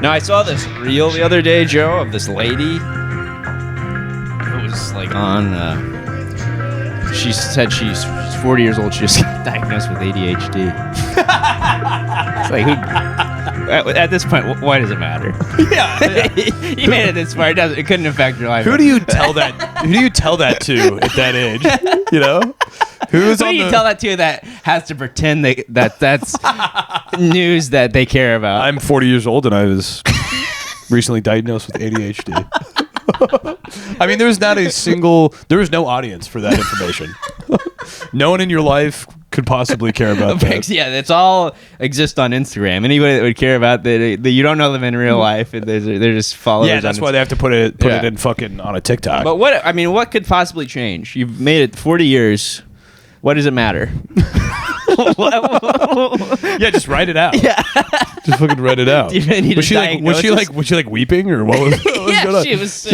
Now, I saw this reel the other day, Joe, of this lady. It was like on. She said she's 40 years old. She just got diagnosed with ADHD. It's like, at this point, why does it matter? Yeah. You made it this far. It couldn't affect your life. Who do you tell that? Who do you tell that to at that age? You know, who do you tell that to that has to pretend that's news that they care about? I'm 40 years old and I was recently diagnosed with ADHD. I mean, there was no audience for that information. No one in your life could possibly care about that. Yeah, it's all exists on Instagram. Anybody that would care about that you don't know them in real life, they're just followers. Yeah, that's why they have to put it in fucking on a TikTok. But what could possibly change? You've made it 40 years. What does it matter? Yeah, just write it out. Yeah. Just fucking write it out. Was she like weeping or what was yeah, going on? she was.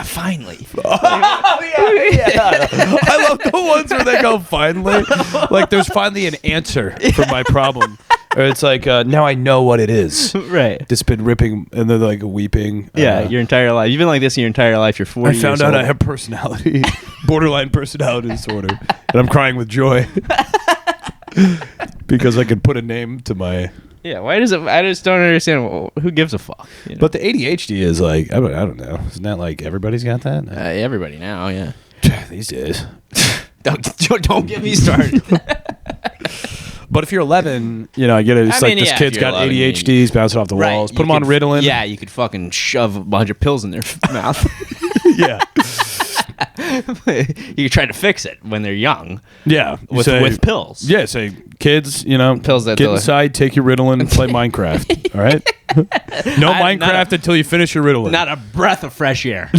Finally. Oh, yeah. I love the ones where they go finally. Like there's finally an answer for my problem. Or it's like now I know what it is. Right. It's been ripping and they're like weeping. Yeah, your entire life. You've been like this your entire life. You're 40 I found out I have borderline personality disorder, and I'm crying with joy because I can put a name to my. Yeah, why does it? I just don't understand. Who gives a fuck? You know? But the ADHD is like I don't know. Isn't that like everybody's got that? Everybody now, yeah. These days. Don't get me started. But if you're 11, I get it. It's this kid's got 11, ADHD. He's bouncing off the walls. Put him on Ritalin. Yeah, you could fucking shove a bunch of pills in their mouth. Yeah. You try to fix it when they're young. Yeah. With pills. Yeah, say, kids, pills that get inside, take your Ritalin, and play Minecraft. All right? No Minecraft until you finish your Ritalin. Not a breath of fresh air.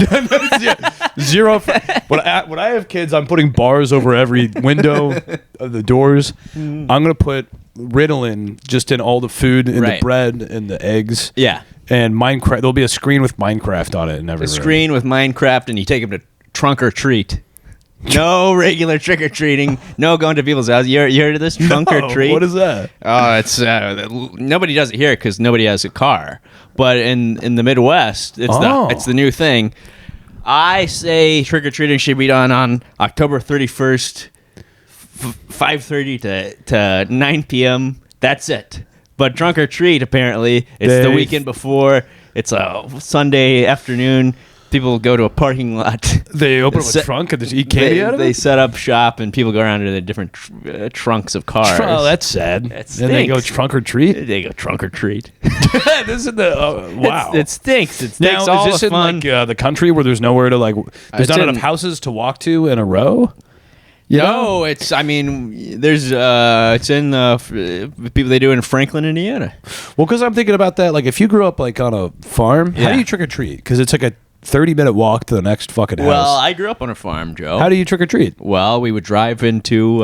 Zero. When I have kids, I'm putting bars over every window of the doors. I'm going to put Ritalin just in all the food, in the bread, and the eggs. Yeah. And Minecraft. There'll be a screen with Minecraft on it in every room. Screen with Minecraft, and you take them to trunk or treat. No regular trick or treating. No going to people's house. You heard of this trunk or treat? What is that? Oh, it's nobody does it here because nobody has a car. But in the Midwest, it's the new thing. I say trick or treating should be done on October 31st, 5:30 to 9 p.m. That's it. But trunk or treat, apparently, it's the weekend before. It's a Sunday afternoon. People go to a parking lot. They open up a trunk and just eat candy out of it? They set up shop and people go around to the different trunks of cars. Oh, that's sad. It stinks. And they go trunk or treat? They go trunk or treat. This is wow. It stinks. It stinks. Now, all is this the fun. in the country where there's nowhere to there's not enough houses to walk to in a row? No, it's in people they do it in Franklin, Indiana. Well, because I'm thinking about that. Like, if you grew up on a farm, how do you trick or treat? Because it's like a 30-minute walk to the next fucking house. Well, I grew up on a farm, Joe. How do you trick or treat? Well, we would drive into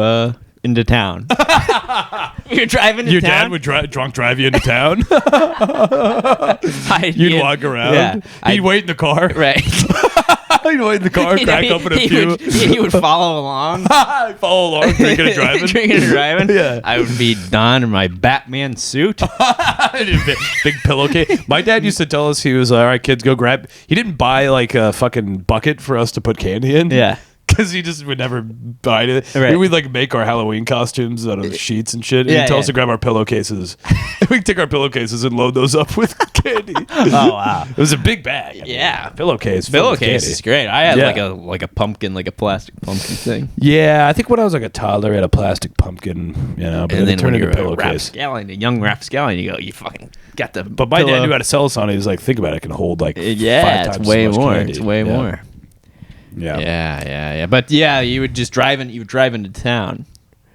town. You're driving to Your town? dad would drunk drive you into town? You'd walk around? Yeah, He'd wait in the car? Right. He'd wait in the car, crack open a few. He would follow along. Drinking and driving? Drinking and driving? Yeah. I would be donned in my Batman suit. Big pillowcase. My dad used to tell us, he was all right, kids, go grab. He didn't buy a fucking bucket for us to put candy in. Yeah. Because he just would never buy it. Right. We'd make our Halloween costumes out of sheets and shit. And he'd tell us to grab our pillowcases. We'd take our pillowcases and load those up with candy. Oh wow! It was a big bag. Pillowcase. Pillowcase is great. I had like a pumpkin, like a plastic pumpkin thing. Yeah, I think when I was a toddler, I had a plastic pumpkin. But and then it turned into a pillowcase. A young rapscallion, you fucking got the. But my dad knew how to sell us on it. He was like, think about it, it can hold 5 times it's way as much more. candy. It's way more. Yeah. But you would just drive into town,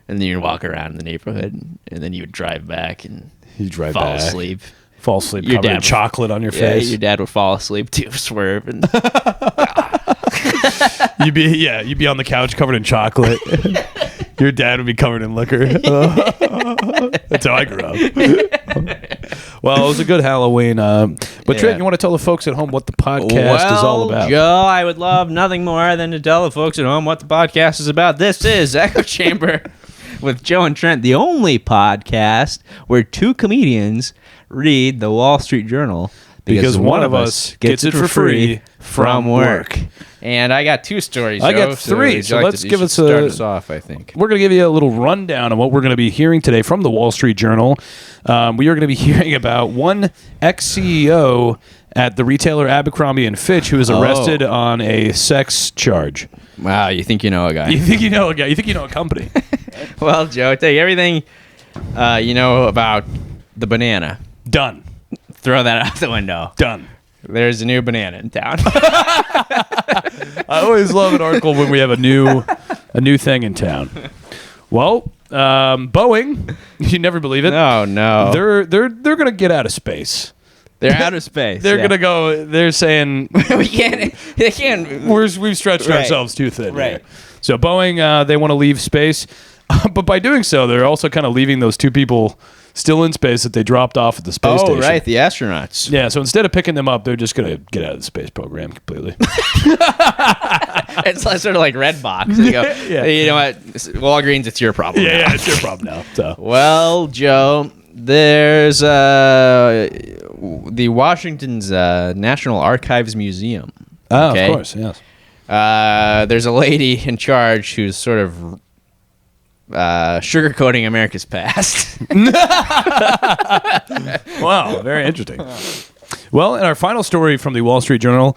and then you'd walk around the neighborhood, and then you would drive back and fall asleep. Fall asleep, covered in chocolate on your face. Your dad would fall asleep too, swerve. And You'd be on the couch covered in chocolate. Your dad would be covered in liquor. That's how I grew up. Well, it was a good Halloween. But Trent, you want to tell the folks at home what the podcast is all about? Joe, I would love nothing more than to tell the folks at home what the podcast is about. This is Echo Chamber with Joe and Trent, the only podcast where two comedians read the Wall Street Journal because one of us gets it for free from work. And I got 2 stories. I Joe, got 3. So let's give us start us off. I think we're going to give you a little rundown of what we're going to be hearing today from the Wall Street Journal. We are going to be hearing about one ex-CEO at the retailer Abercrombie and Fitch who was arrested on a sex charge. Wow, you think you know a guy? You think you know a guy? You think you know a company? Well, Joe, I tell you everything you know about the banana. Done. Throw that out the window. Done. There's a new banana in town. I always love an article when we have a new thing in town. Well, Boeing, you never believe it. No. They're going to get out of space. They're out of space. They're going to go. They're saying we can't. They can't. We've stretched ourselves too thin. Right. Here. So Boeing, they want to leave space, but by doing so, they're also kind of leaving those 2 people still in space that they dropped off at the space station. Oh, right, the astronauts. Yeah, so instead of picking them up, they're just going to get out of the space program completely. It's sort of like Redbox. You go, Yeah. You know what? Walgreens, it's your problem. Yeah, it's your problem now. So. Well, Joe, there's the Washington's National Archives Museum. Oh, okay? of course, yes. There's a lady in charge who's sort of sugarcoating America's past. Wow, very interesting. Well, in our final story from the Wall Street Journal,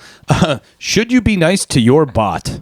should you be nice to your bot?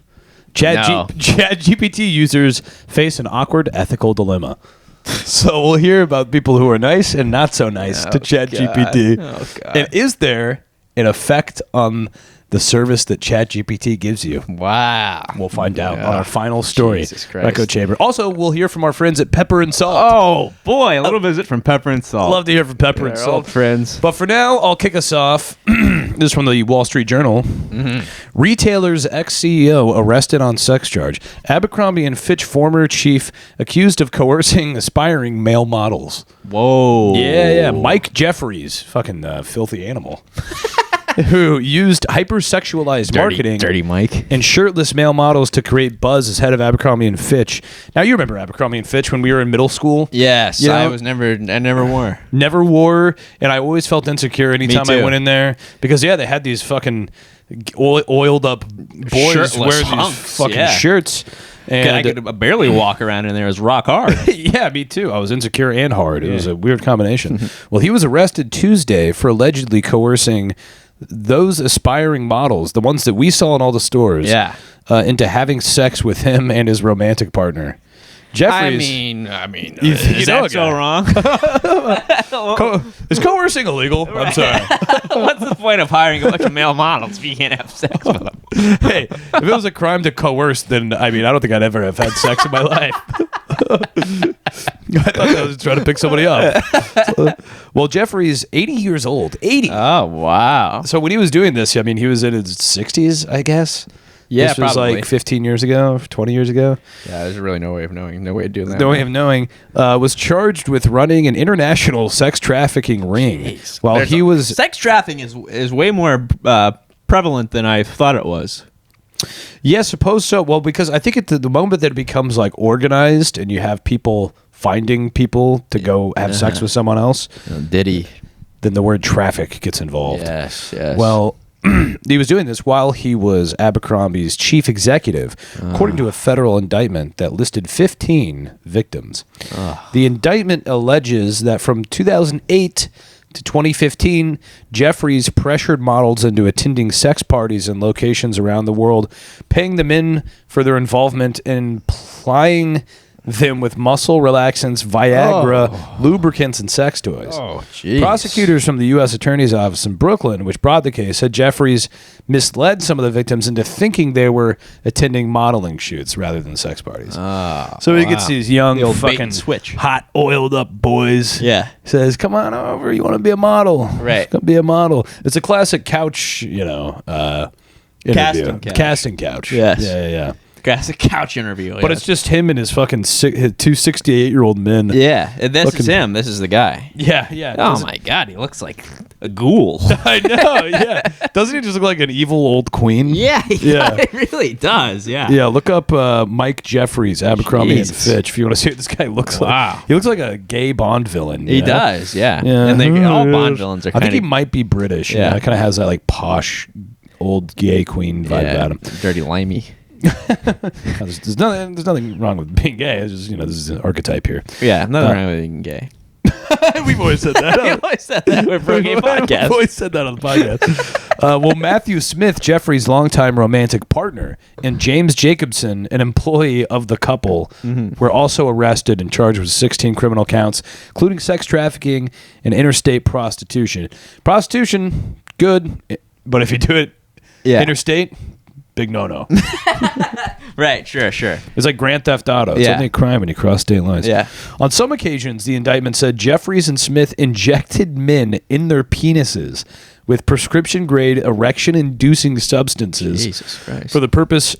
ChatGPT users face an awkward ethical dilemma. So we'll hear about people who are nice and not so nice to ChatGPT. Oh, God. And is there an effect on the service that ChatGPT gives you? Wow. We'll find out on our final story. Jesus Christ. Echo Chamber. Also, we'll hear from our friends at Pepper and Salt. Oh, boy. A little visit from Pepper and Salt. Love to hear from Pepper and They're Salt. old friends. But for now, I'll kick us off. This is from the Wall Street Journal. Mm-hmm. Retailer's ex-CEO arrested on sex charge. Abercrombie and Fitch former chief accused of coercing aspiring male models. Whoa. Yeah. Mike Jeffries, fucking filthy animal, who used hypersexualized marketing, Dirty Mike, and shirtless male models to create buzz as head of Abercrombie and Fitch. Now, you remember Abercrombie and Fitch when we were in middle school? Yes, You know, I never wore. Never wore, and I always felt insecure anytime I too. went in there because they had these fucking oiled up boys Shirtless wearing hunks, these fucking yeah. shirts. And I could barely walk around in there. It was rock hard. yeah, me too. I was insecure and hard. It was a weird combination. Well, he was arrested Tuesday for allegedly coercing those aspiring models, the ones that we saw in all the stores, into having sex with him and his romantic partner. Jeffries. I mean, You is know that so wrong? Is coercing illegal? I'm sorry. What's the point of hiring a bunch of male models if you can't have sex with them? Hey, if it was a crime to coerce, then I don't think I'd ever have had sex in my life. I thought I was trying to pick somebody up. Well, Jeffrey's 80 years old. 80. Oh, wow. So when he was doing this, he was in his 60s, I guess. Yeah, this was probably. like 15 years ago, 20 years ago. Yeah, there's really no way of knowing. No way of doing that. No way of knowing. Was charged with running an international sex trafficking ring. Jeez. While There's he was... Sex trafficking is way more prevalent than I thought it was. Yeah, suppose so. Well, because I think at the moment that it becomes like organized and you have people finding people to go have sex with someone else, Diddy. then the word traffic gets involved. Yes. Well, he was doing this while he was Abercrombie's chief executive, according to a federal indictment that listed 15 victims. The indictment alleges that from 2008 to 2015, Jeffries pressured models into attending sex parties in locations around the world, paying them in for their involvement and plying them with muscle relaxants, Viagra, lubricants, and sex toys. Oh, jeez. Prosecutors from the U.S. Attorney's Office in Brooklyn, which brought the case, said Jeffries misled some of the victims into thinking they were attending modeling shoots rather than sex parties. So he gets these young, The old bait fucking and switch. hot, oiled up boys. Yeah. Says, come on over. You want to be a model? Right. Come be a model. It's a classic couch, interview. Casting couch. Casting couch. Yes. Yeah. classic couch interview. But it's just him and his fucking his two 68-year-old men. Yeah, and this is him. This is the guy. Yeah. Oh my God, he looks like a ghoul. I know, yeah. Doesn't he just look like an evil old queen? Yeah, it really does. Yeah. Yeah, look up Mike Jeffries, Abercrombie and Jesus. Fitch, if you want to see what this guy looks like. He looks like a gay Bond villain. He does, yeah. And all Bond villains are I think he might be British. Yeah. Kind of has that like posh old gay queen vibe about him. Dirty limey. There's nothing wrong with being gay. It's just, this is an archetype here. Yeah, nothing wrong with being gay. We've always said that. We always said that with Pro Gay Podcast. We've always said that on the podcast. Well, Matthew Smith, Jeffrey's longtime romantic partner, and James Jacobson, an employee of the couple, were also arrested and charged with 16 criminal counts, including sex trafficking and interstate prostitution. Prostitution, good, but if you do it interstate, big no-no. Right, sure. It's like Grand Theft Auto. It's only a crime when you cross state lines. Yeah. On some occasions, the indictment said Jeffries and Smith injected men in their penises with prescription-grade erection-inducing substances Jesus Christ. for the purpose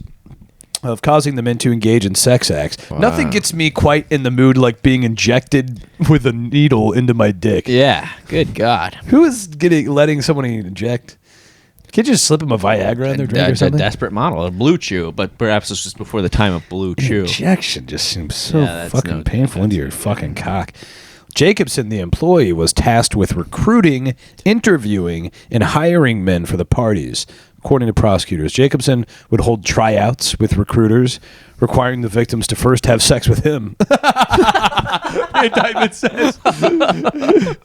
of causing the men to engage in sex acts. Wow. Nothing gets me quite in the mood like being injected with a needle into my dick. Yeah, good God. Who is letting somebody inject? Can't you just slip him a Viagra in their drink or something? A desperate model, a Blue Chew, but perhaps it's just before the time of Blue Chew. Injection just seems so that's fucking painful into your fucking cock. Jacobson, the employee, was tasked with recruiting, interviewing, and hiring men for the parties. According to prosecutors, Jacobson would hold tryouts with recruiters, requiring the victims to first have sex with him. The indictment says,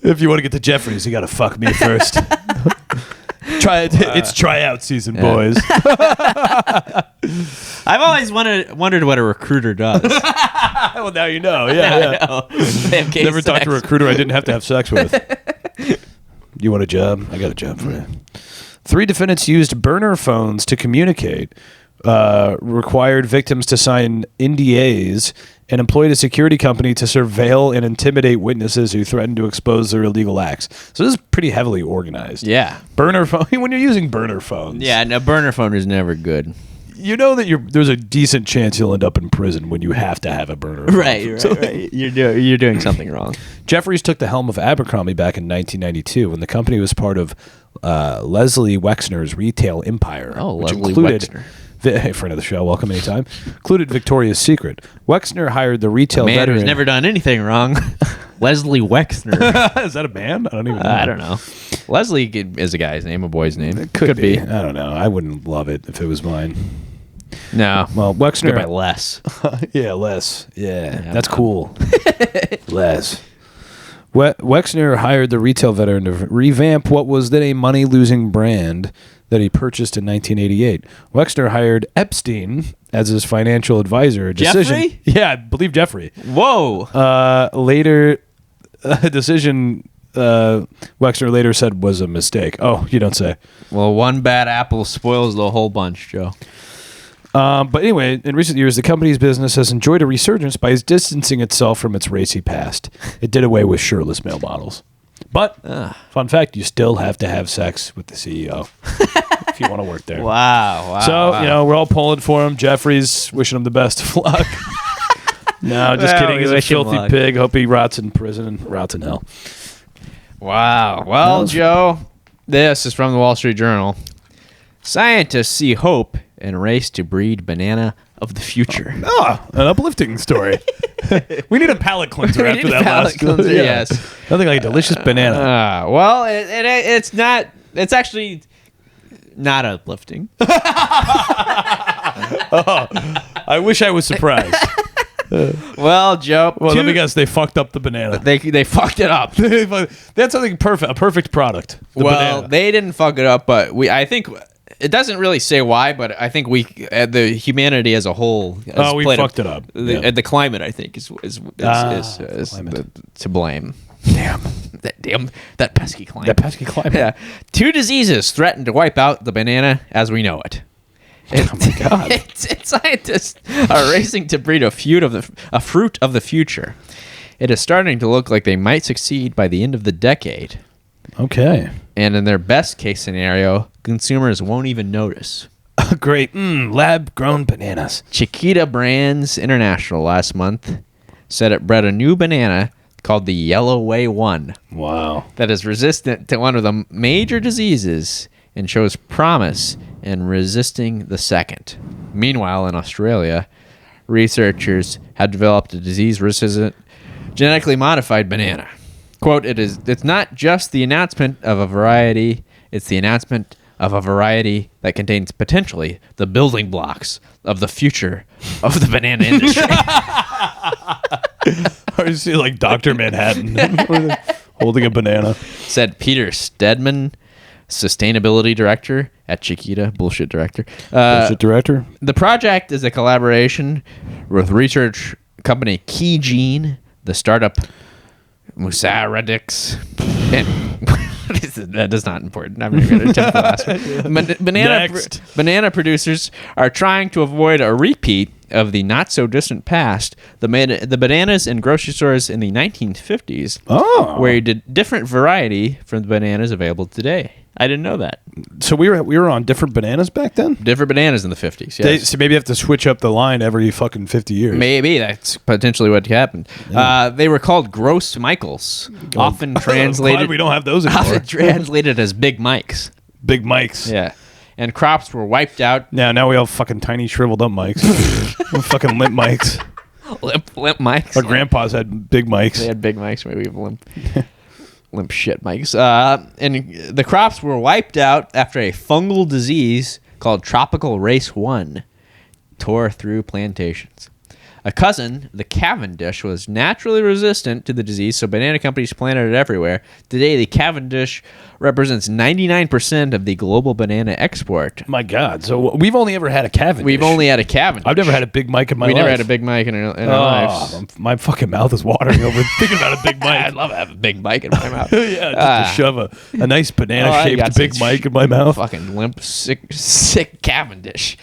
if you want to get to Jeffries, you got to fuck me first. It's tryout season, boys. I've always wondered what a recruiter does. Well, now you know. Yeah. Never talked to a recruiter I didn't have to have sex with. You want a job? I got a job for you. 3 defendants used burner phones to communicate, required victims to sign NDAs, and employed a security company to surveil and intimidate witnesses who threatened to expose their illegal acts. So this is pretty heavily organized. Yeah. Burner phone. When you're using burner phones. Yeah, no, burner phone is never good. You know that there's a decent chance you'll end up in prison when you have to have a burner phone. Right. You're doing something wrong. Jeffries took the helm of Abercrombie back in 1992 when the company was part of Leslie Wexner's retail empire. Oh, which Leslie included, Wexner. Hey, friend of the show, welcome anytime. Included Victoria's Secret. Wexner hired the retail Man veteran. who's never done anything wrong. Leslie Wexner. Is that a band? I don't even know. I don't know. Leslie is a guy's name, a boy's name. It could be. I don't know. I wouldn't love it if it was mine. No. Well, Wexner. Go by Les. Yeah, Les. Yeah, that's cool. Les. Wexner hired the retail veteran to revamp what was then a money-losing brand that he purchased in 1988. Wexner hired Epstein as his financial advisor. Jeffrey? Yeah, I believe Jeffrey. Whoa. Later, a decision Wexner later said was a mistake. Oh, you don't say. Well, one bad apple spoils the whole bunch, Joe. But anyway, in recent years, the company's business has enjoyed a resurgence by distancing itself from its racy past. It did away with shirtless male models. But, fun fact, you still have to have sex with the CEO if you want to work there. Wow. So, we're all pulling for him. Jeffrey's wishing him the best of luck. No, just kidding. He's a filthy pig. Hope he rots in prison and rots in hell. Wow. Well, Joe, this is from the Wall Street Journal. Scientists see hope in a race to breed banana of the future. An uplifting story. We need a palate cleanser after that last. Cleanser, yes. Nothing like a delicious banana. Well, it's not. It's actually not uplifting. I wish I was surprised. Well, Joe. Well, let me guess. They fucked up the banana. They fucked it up. That's something perfect. A perfect product. Well, they didn't fuck it up, but I think. It doesn't really say why, but I think the humanity as a whole, we fucked it up. The climate, I think, is to blame. Damn that pesky climate. That pesky climate. Yeah. 2 diseases threaten to wipe out the banana as we know it. Oh my God! Scientists are racing to breed a fruit of the future. It is starting to look like they might succeed by the end of the decade. Okay. And in their best case scenario, consumers won't even notice. Great. Lab-grown bananas. Chiquita Brands International last month said it bred a new banana called the Yellow Way 1 Wow. that is resistant to one of the major diseases and shows promise in resisting the second. Meanwhile, in Australia, researchers have developed a disease-resistant genetically modified banana. Quote, it's not just the announcement of a variety, it's the announcement of a variety that contains potentially the building blocks of the future of the banana industry. Or you see like Dr. Manhattan holding a banana. Said Peter Stedman, sustainability director at Chiquita, bullshit director. Bullshit director? The project is a collaboration with research company KeyGene, the startup Musaradix, and that is not important. I'm not going to attempt the last one. Banana producers are trying to avoid a repeat of the not-so-distant past. The bananas in grocery stores in the 1950s were a different variety from the bananas available today. I didn't know that. So we were on different bananas back then? Different bananas in the 50s, yes. So maybe you have to switch up the line every fucking 50 years. Maybe. That's potentially what happened. Yeah. They were called Gross Michaels, often translated... we don't have those anymore. Often translated as Big Mikes. Big Mikes. Yeah. And crops were wiped out. Now we have fucking tiny shriveled up mics. Fucking limp mics. Limp mics. Our grandpas had big mics. They had big mics. Maybe we have limp shit mics. And the crops were wiped out after a fungal disease called Tropical Race 1 tore through plantations. A cousin, the Cavendish, was naturally resistant to the disease, so banana companies planted it everywhere. Today, the Cavendish represents 99% of the global banana export. My God. So we've only ever had a Cavendish. We've only had a Cavendish. I've never had a Big Mike in my life. We never had a Big Mike in our lives. My fucking mouth is watering over thinking about a Big Mike. I'd love to have a Big Mike in my mouth. Yeah, just to shove a nice banana-shaped Big Mike in my mouth. Fucking limp, sick Cavendish.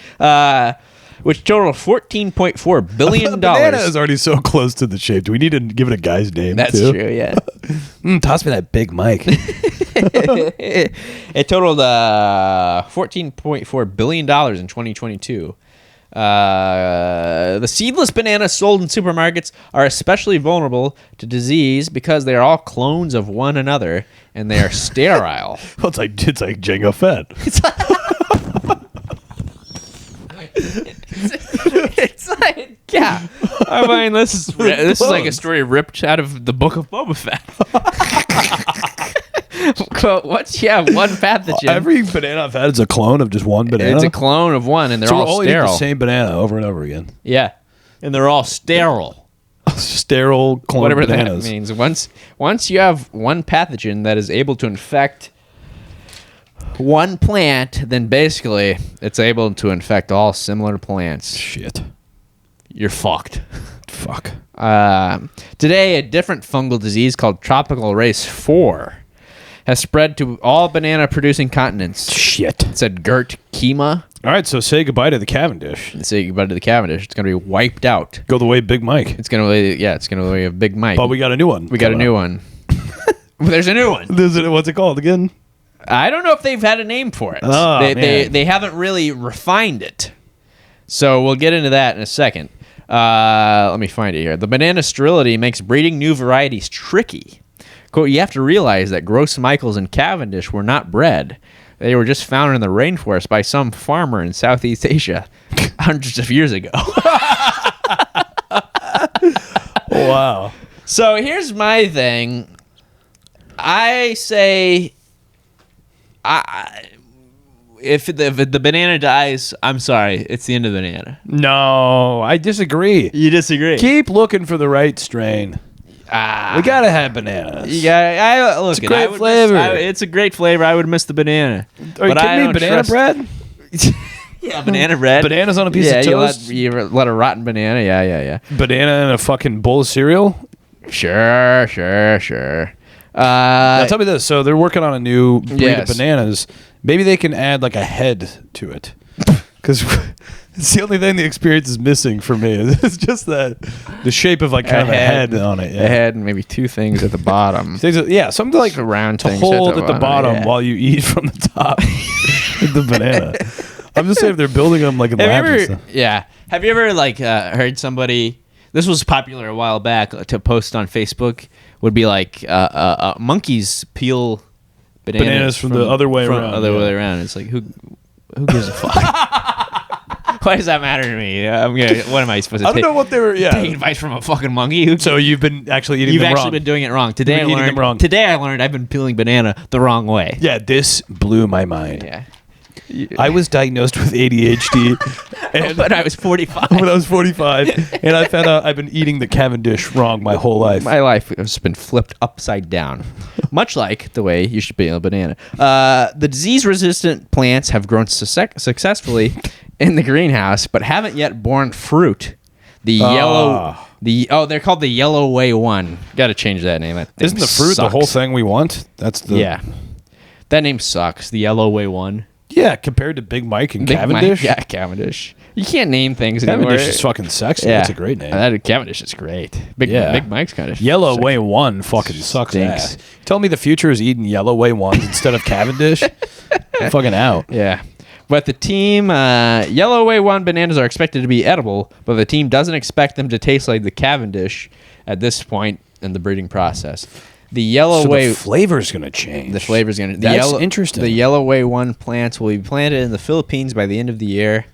Which totaled $14.4 billion. A banana is already so close to the shape. Do we need to give it a guy's name, That's too? true, yeah. Toss me that Big Mike. It totaled $14.4 billion in 2022. The seedless bananas sold in supermarkets are especially vulnerable to disease because they are all clones of one another and they are sterile. Well, it's like Jango Fett. It's like, yeah. I mean, this is like a story ripped out of the Book of Boba Fett. Once you have one pathogen, every banana I've had is a clone of just one banana. It's a clone of one, and they're all sterile. The same banana over and over again. Yeah, and they're all sterile. Sterile clone whatever bananas. That means. Once you have one pathogen that is able to infect one plant, then basically it's able to infect all similar plants. Shit. You're fucked. Fuck. Today, a different fungal disease called Tropical Race 4 has spread to all banana-producing continents. Shit. Said Gert Kima. All right, so say goodbye to the Cavendish. Say goodbye to the Cavendish. It's going to be wiped out. Go the way of Big Mike. It's going to it's going to be a Big Mike. But we got a new one. We got a new one. There's a new one. What's it called again? I don't know if they've had a name for it. Oh, they haven't really refined it. So we'll get into that in a second. Let me find it here. The banana sterility makes breeding new varieties tricky. Quote, you have to realize that Gross Michaels and Cavendish were not bred. They were just found in the rainforest by some farmer in Southeast Asia hundreds of years ago. Wow. So here's my thing. I say... If the banana dies, I'm sorry. It's the end of the banana. No, I disagree. You disagree? Keep looking for the right strain. We gotta have bananas. Yeah, look. It's a great flavor. It's a great flavor. I would miss the banana. Are you kidding me? Banana bread? Yeah, banana bread. Bananas on a piece of toast? You let a rotten banana. Yeah. Banana in a fucking bowl of cereal? Sure. Now tell me this. So they're working on a new breed of Yes. bananas. Maybe they can add like a head to it. Because it's the only thing the experience is missing for me. It's just that the shape of like kind of a head on it. Yeah. A head and maybe two things at the bottom. Yeah, something like round to things hold at the bottom while you eat from the top of the banana. I'm just saying if they're building them like in labs and stuff. Yeah. Have you ever like heard somebody? This was popular a while back to post on Facebook. Would be like monkeys peel Bananas from the other way around. Other way around. It's like who gives a fuck? Why does that matter to me? What am I supposed to? I don't know what they were. Yeah. Take advice from a fucking monkey. So you've been actually eating You've them actually wrong. been doing it wrong. Today I You've been eating learned. them wrong. Today I learned I've been peeling banana the wrong way. Yeah, this blew my mind. Yeah. I was diagnosed with ADHD When I was 45. when I was 45, and I found out I've been eating the Cavendish wrong my whole life. My life has been flipped upside down, much like the way you should peel a banana. The disease-resistant plants have grown successfully in the greenhouse, but haven't yet borne fruit. They're called the Yellow Way 1. Got to change that name. That Isn't the fruit the whole thing we want? That's the That name sucks. The Yellow Way 1. Yeah, compared to Big Mike and Big Cavendish. Mike, yeah, Cavendish. You can't name things anymore. Cavendish is fucking sexy. Yeah. That's a great name. Cavendish is great. Big Mike's kind of Yellow sexy. Way 1 fucking sucks Stinks. ass. Tell me the future is eating Yellow Way 1s instead of Cavendish? I'm fucking out. Yeah. But the team, Yellow Way 1 bananas are expected to be edible, but the team doesn't expect them to taste like the Cavendish at this point in the breeding process. The Yellow Way... the flavor's going to change. The flavor's going to... That's interesting. The Yellow Way 1 plants will be planted in the Philippines by the end of the year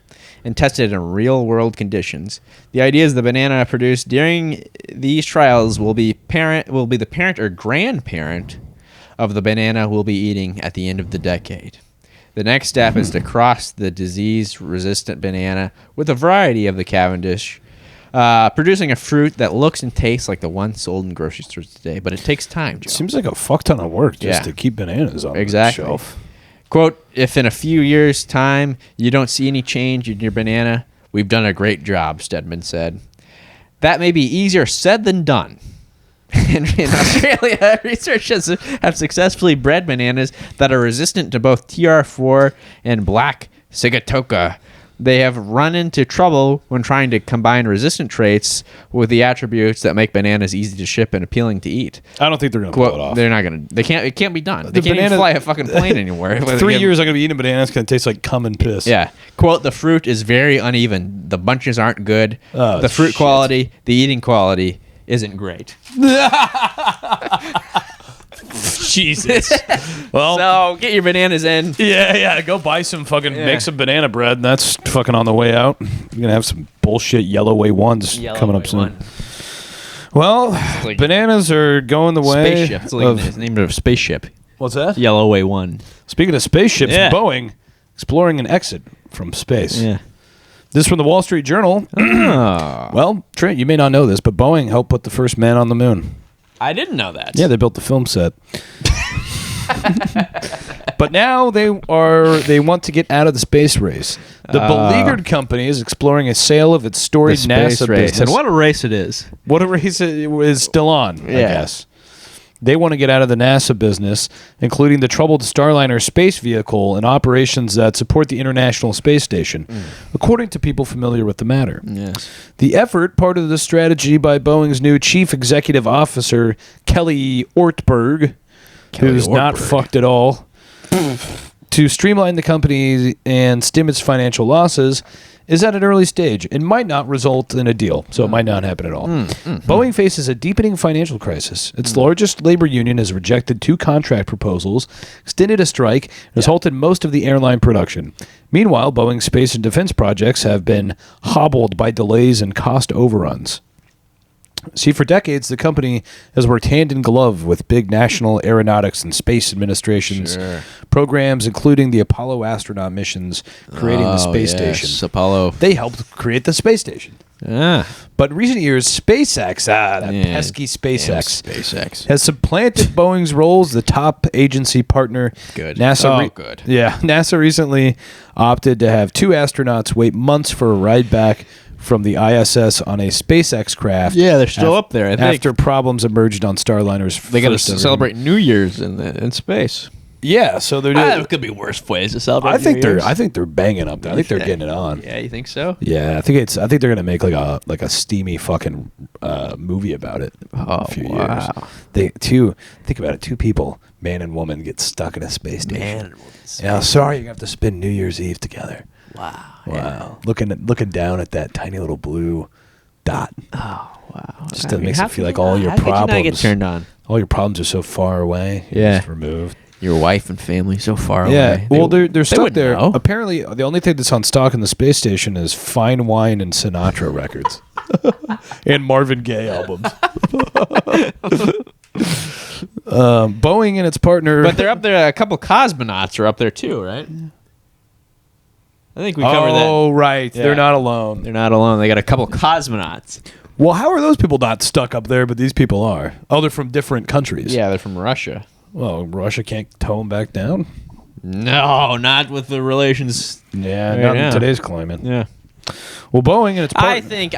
and tested in real-world conditions. The idea is the banana produced during these trials will be the parent or grandparent of the banana we'll be eating at the end of the decade. The next step is to cross the disease-resistant banana with a variety of the Cavendish, producing a fruit that looks and tastes like the one sold in grocery stores today. But it takes time, Joe. Seems like a fuck ton of work just to keep bananas on the shelf. Quote, if in a few years' time you don't see any change in your banana, we've done a great job, Stedman said. That may be easier said than done. In Australia, researchers have successfully bred bananas that are resistant to both TR4 and black sigatoka. They have run into trouble when trying to combine resistant traits with the attributes that make bananas easy to ship and appealing to eat. I don't think they're going to pull it off. They're not going to. They can't. It can't be done. They can't even fly a fucking plane anymore. 3 years I'm going to be eating bananas. It's going to taste like cum and piss. Yeah. Quote, the fruit is very uneven. The bunches aren't good. Oh, the fruit quality, the eating quality isn't great. Jesus. Well, so get your bananas in. Yeah. Go buy some fucking, make some banana bread. And that's fucking on the way out. You're going to have some bullshit Yellow Way 1s coming up soon. Well, like bananas are going the way spaceship. It's like the name of a spaceship. What's that? Yellow Way 1. Speaking of spaceships, Yeah. Boeing exploring an exit from space. Yeah. This from the Wall Street Journal. Well, Trent, you may not know this, but Boeing helped put the first man on the moon. I didn't know that. Yeah, they built the film set. But now they want to get out of the space race. The beleaguered company is exploring a sale of its storied NASA business. And what a race it is. What a race it is still on, I guess. They want to get out of the NASA business, including the troubled Starliner space vehicle and operations that support the International Space Station, according to people familiar with the matter. Yes. The effort, part of the strategy by Boeing's new chief executive officer, Kelly Ortberg, who's not fucked at all, to streamline the company and stem its financial losses, is at an early stage and might not result in a deal, so it might not happen at all. Boeing faces a deepening financial crisis. Its largest labor union has rejected 2 contract proposals, extended a strike, and has halted most of the airline production. Meanwhile, Boeing's space and defense projects have been hobbled by delays and cost overruns. See, for decades, the company has worked hand in glove with big national aeronautics and space administrations programs, including the Apollo astronaut missions, creating the space station. Apollo. They helped create the space station. But in recent years, SpaceX, pesky SpaceX, has supplanted Boeing's role as the top agency partner. Good. NASA NASA recently opted to have 2 astronauts wait months for a ride back from the ISS on a SpaceX craft. Yeah, they're still up there, I think. After problems emerged on Starliner's They got to first ever- celebrate New Year's in space. Yeah, so they're There could be worse ways to celebrate. I think New Year's. they're banging up there. I think they're getting it on. Yeah, you think so? Yeah, I think they're gonna make like a steamy fucking movie about it in a few years. Think about it, 2 people, man and woman, get stuck in a space station. Yeah, sorry, you have to spend New Year's Eve together. Wow. Looking down at that tiny little blue dot. Oh, wow. Just makes it feel like all your how could you problems. not get turned on? All your problems are so far away. Yeah. Just removed. Your wife and family so far away. Yeah. Well, they're stuck wouldn't there. know. Apparently, the only thing that's on stock in the space station is Fine Wine and Sinatra records. And Marvin Gaye albums. Boeing and its partner. But they're up there. A couple cosmonauts are up there too, right? I think we covered that. Oh, right. Yeah. They're not alone. They're not alone. They got a couple cosmonauts. Well, how are those people not stuck up there, but these people are? Oh, they're from different countries. Yeah, they're from Russia. Well, Russia can't tow them back down? No, not with the relations. Yeah, Right not now. in today's climate. Yeah. Well, Boeing and its partner. I think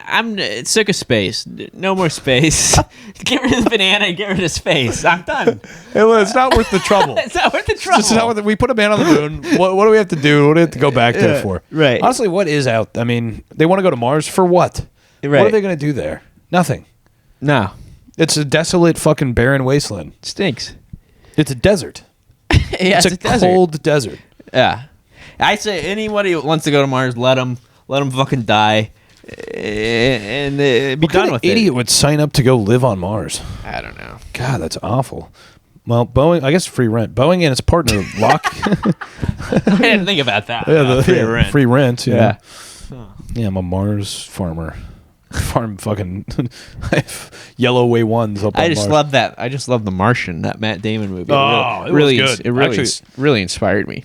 I'm sick of space. No more space. Get rid of the banana and get rid of space. I'm done. Hey, well, it's not worth the trouble. It's not worth the trouble. It's not worth we put a man on the moon. What do we have to do? What do we have to go back there for? right. Honestly, what is out? I mean, they want to go to Mars for what? Right. What are they going to do there? Nothing. No. It's a desolate fucking barren wasteland. Stinks. It's a desert. Yeah, It's a desert. cold desert. Yeah. I say anybody who wants to go to Mars, let them fucking die, and be What done kind with of idiot it. would sign up to go live on Mars? I don't know. God, that's awful. Well, Boeing, I guess free rent. Boeing and its partner, Lock. I didn't think about that. Free rent. Yeah. Yeah, I'm a Mars farmer. Farm fucking yellow way ones up on I just Mars. love that. I just love The Martian, that Matt Damon movie. Oh, it was really, good. It really, Actually- really inspired me.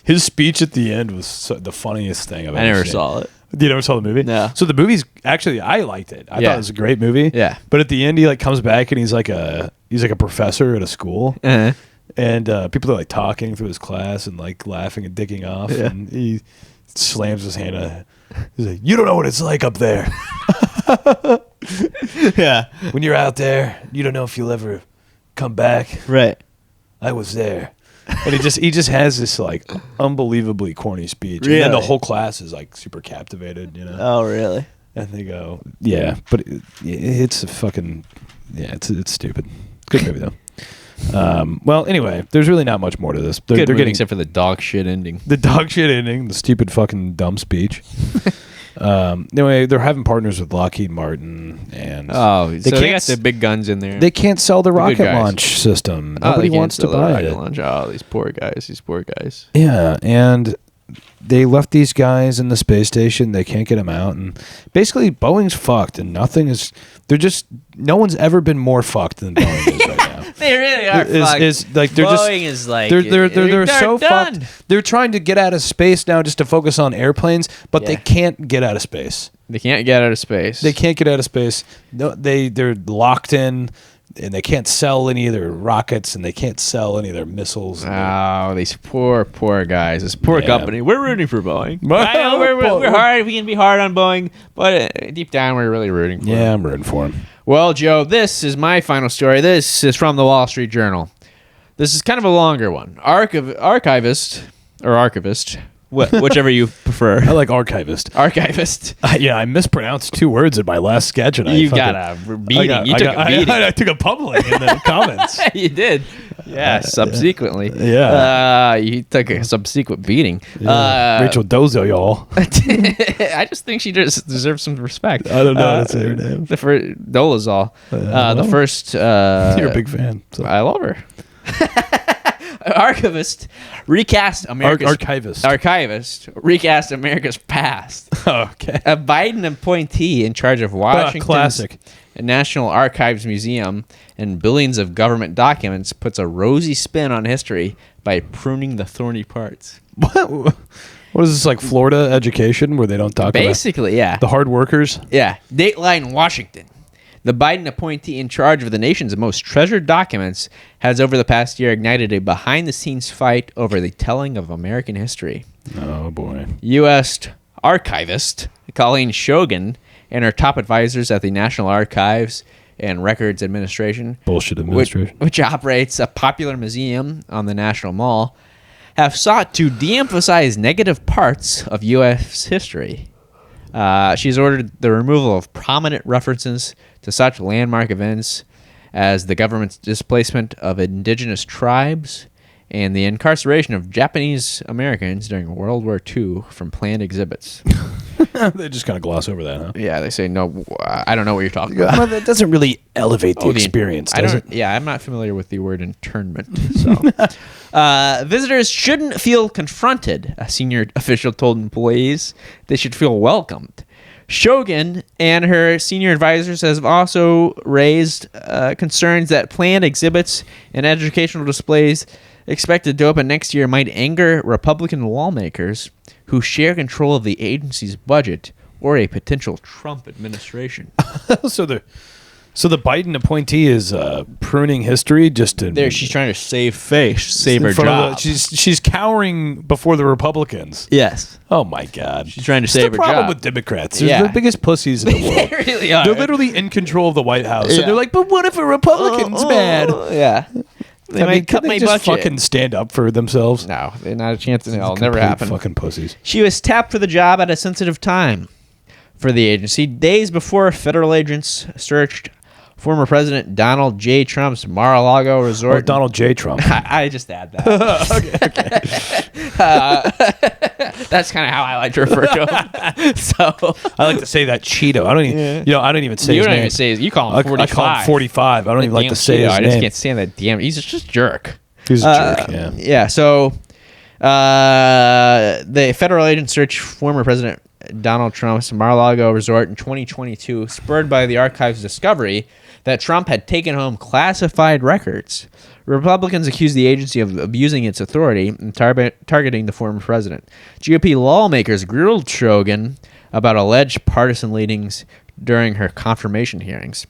His speech at the end was the funniest thing I've ever I never seen. saw it. You never saw the movie? No. So the movie's actually, I liked it. I Yeah. thought it was a great movie. Yeah. But at the end, he like comes back and he's like a professor at a school, Uh-huh. and people are like talking through his class and like laughing and dicking off, Yeah. and he slams his hand on. He's like, "You don't know what it's like up there. Yeah. When you're out there, you don't know if you'll ever come back. Right. I was there." And he just has this like unbelievably corny speech, and then the Really? whole class is like super captivated, you know. Oh, really? And they go, "Yeah, but it's a fucking it's stupid." Good movie though. Well, anyway, there's really not much more to this. They're Good movie, getting except for the dog shit ending. the dog shit ending, the stupid fucking dumb speech. Anyway, they're having partners with Lockheed Martin, and Oh, so they got can't the big guns in there. they can't sell the good rocket guys. launch system. Oh, Nobody they wants to canceled the buy rocket it. launch. Oh, these poor guys. Yeah, and they left these guys in the space station. They can't get them out, and basically Boeing's fucked, and nothing is. They're just no one's ever been more fucked than Boeing is right now. They really are fucked. Is like they're Boeing just is like they're so done. fucked. They're trying to get out of space now just to focus on airplanes, but they Yeah. can't get out of space. They can't get out of space. They can't get out of space. No, they're locked in, and they can't sell any of their rockets, and they can't sell any of their missiles. Oh, these poor guys. This poor Yeah. company. We're rooting for Boeing. Well, I know we're hard. We can be hard on Boeing, but deep down, we're really rooting for them. Yeah, I'm rooting for him. Well, Joe, this is my final story. This is from the Wall Street Journal. This is kind of a longer one. Archivist, whichever you prefer. I like archivist. Archivist. Yeah, I mispronounced 2 words in my last sketch, and You got a beating. You took a beating. I took a pummeling in the comments. You did. Yeah, subsequently. Yeah. You took a subsequent beating. Rachel Dozo, y'all. I just think she just deserves some respect. I don't know how to say her name. The first Dolezal. The first. You're a big fan. So. I love her. Archivist recast America's Archivist recast America's past. Okay. A Biden appointee in charge of Washington's classic. National Archives Museum and billions of government documents puts a rosy spin on history by pruning the thorny parts. What is this, like Florida education where they don't talk Basically, yeah. about the hard workers? Yeah. Dateline Washington. The Biden appointee in charge of the nation's most treasured documents has over the past year ignited a behind-the-scenes fight over the telling of American history. Oh, boy. U.S. archivist Colleen Shogan and her top advisors at the National Archives and Records Administration, Bullshit administration. which operates a popular museum on the National Mall, have sought to de-emphasize negative parts of U.S. history. She's ordered the removal of prominent references to such landmark events as the government's displacement of indigenous tribes and the incarceration of Japanese Americans during World War II from planned exhibits. They just kind of gloss over that, huh? Yeah, they say, no, I don't know what you're talking about. Well, that doesn't really elevate the experience, does it? Yeah, I'm not familiar with the word internment. So, visitors shouldn't feel confronted, a senior official told employees. They should feel welcomed. Shogun and her senior advisors have also raised concerns that planned exhibits and educational displays expected to open next year might anger Republican lawmakers who share control of the agency's budget or a potential Trump administration. So the Biden appointee is pruning history just to. She's trying to save face, save her job. She's cowering before the Republicans. Yes. Oh my God. She's trying to It's save the her problem job. with Democrats. They're the biggest pussies in the world. They really are. They're literally in control of the White House, Yeah. and they're like, "But what if a Republican's mad?" Yeah. They might cut my just budget. fucking stand up for themselves. No, not a chance in hell. It'll never Complete happen. Fucking pussies. She was tapped for the job at a sensitive time for the agency, days before federal agents searched former President Donald J. Trump's Mar-a-Lago resort. Or Donald J. Trump. I just add that. That's kind of how I like to refer to him. So I like to say that Cheeto. I don't even. I don't even say you his don't name. even say his, you call him 45. I call him 45. I don't even like to say his I name. just can't stand that damn. He's just a jerk. He's a jerk. Yeah. Yeah. So the federal agents searched former President Donald Trump's Mar-a-Lago resort in 2022, spurred by the archive's discovery that Trump had taken home classified records. Republicans accused the agency of abusing its authority and targeting the former president. GOP lawmakers grilled Shogun about alleged partisan leanings during her confirmation hearings.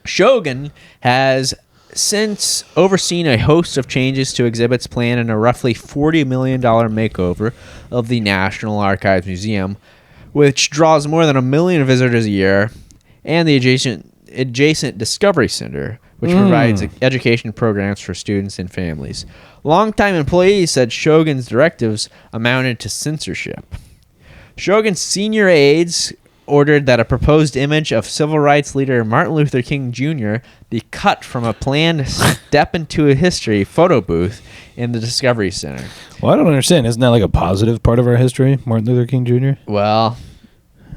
Shogun has since overseen a host of changes to exhibits planned in a roughly $40 million makeover of the National Archives Museum, which draws more than 1 million visitors a year, and the adjacent Discovery Center, which provides education programs for students and families. Longtime employees said Shogun's directives amounted to censorship. Shogun's senior aides ordered that a proposed image of civil rights leader Martin Luther King Jr. be cut from a planned Step into a History photo booth in the Discovery Center. Well, I don't understand. Isn't that like a positive part of our history, Martin Luther King Jr.? Well,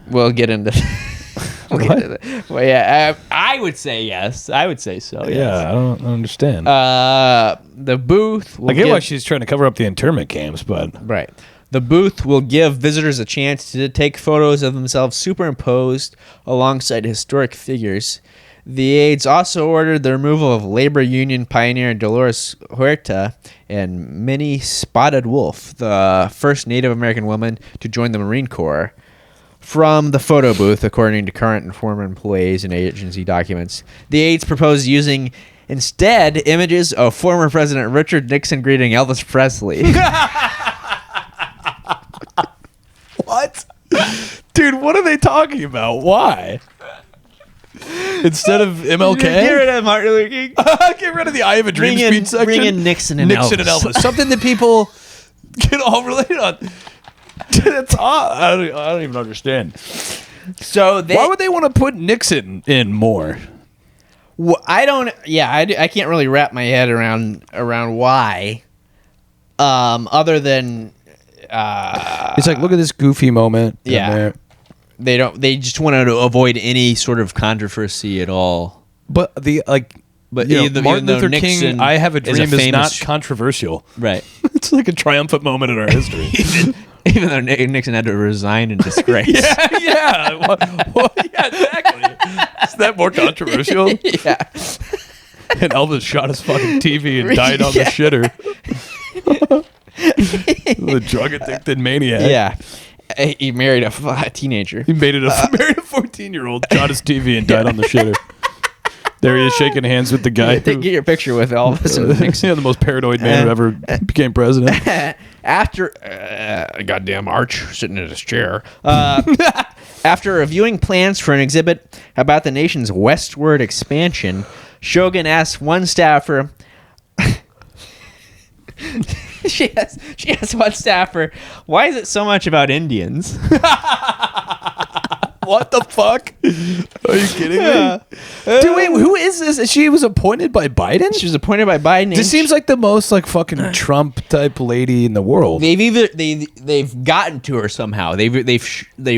we'll get into that. Well, yeah, I would say yes. I would say so. Yes. Yeah, I don't understand. The booth. I get why she's trying to cover up the internment camps, but Right. The booth will give visitors a chance to take photos of themselves superimposed alongside historic figures. The aides also ordered the removal of labor union pioneer Dolores Huerta and Minnie Spotted Wolf, the first Native American woman to join the Marine Corps, from the photo booth, according to current and former employees and agency documents. The aides proposed using instead images of former President Richard Nixon greeting Elvis Presley. what? Dude, what are they talking about? Why? Instead of MLK? Get rid of Martin Luther King. Get rid of the I Have a Dream Bring in- speech section. bring in Nixon and Elvis. Something that people can all relate on. That's odd. I don't even understand. So why would they want to put Nixon in more? I don't. Yeah, I can't really wrap my head around why. Other than It's like, look at this goofy moment. Yeah. They just wanted to avoid any sort of controversy at all. But Martin Luther King, I Have a Dream is not controversial. Right. It's like a triumphant moment in our history. Even though Nixon had to resign in disgrace. yeah, exactly. Is that more controversial? Yeah. And Elvis shot his fucking TV and died on the shitter. The drug addicted maniac. Yeah. He married a teenager. He married a 14-year-old, shot his TV and died on the shitter. There he is shaking hands with the guy. Get your picture with Elvis and Nixon. The most paranoid man who ever became president. After goddamn Arch sitting in his chair. After reviewing plans for an exhibit about the nation's westward expansion, Shogun asked one staffer. She asked one staffer, "Why is it so much about Indians?" What the fuck? Are you kidding me? Dude, wait, who is this? She was appointed by Biden? She was appointed by Biden. This seems like the most like fucking Trump type lady in the world. They've gotten to her somehow. They've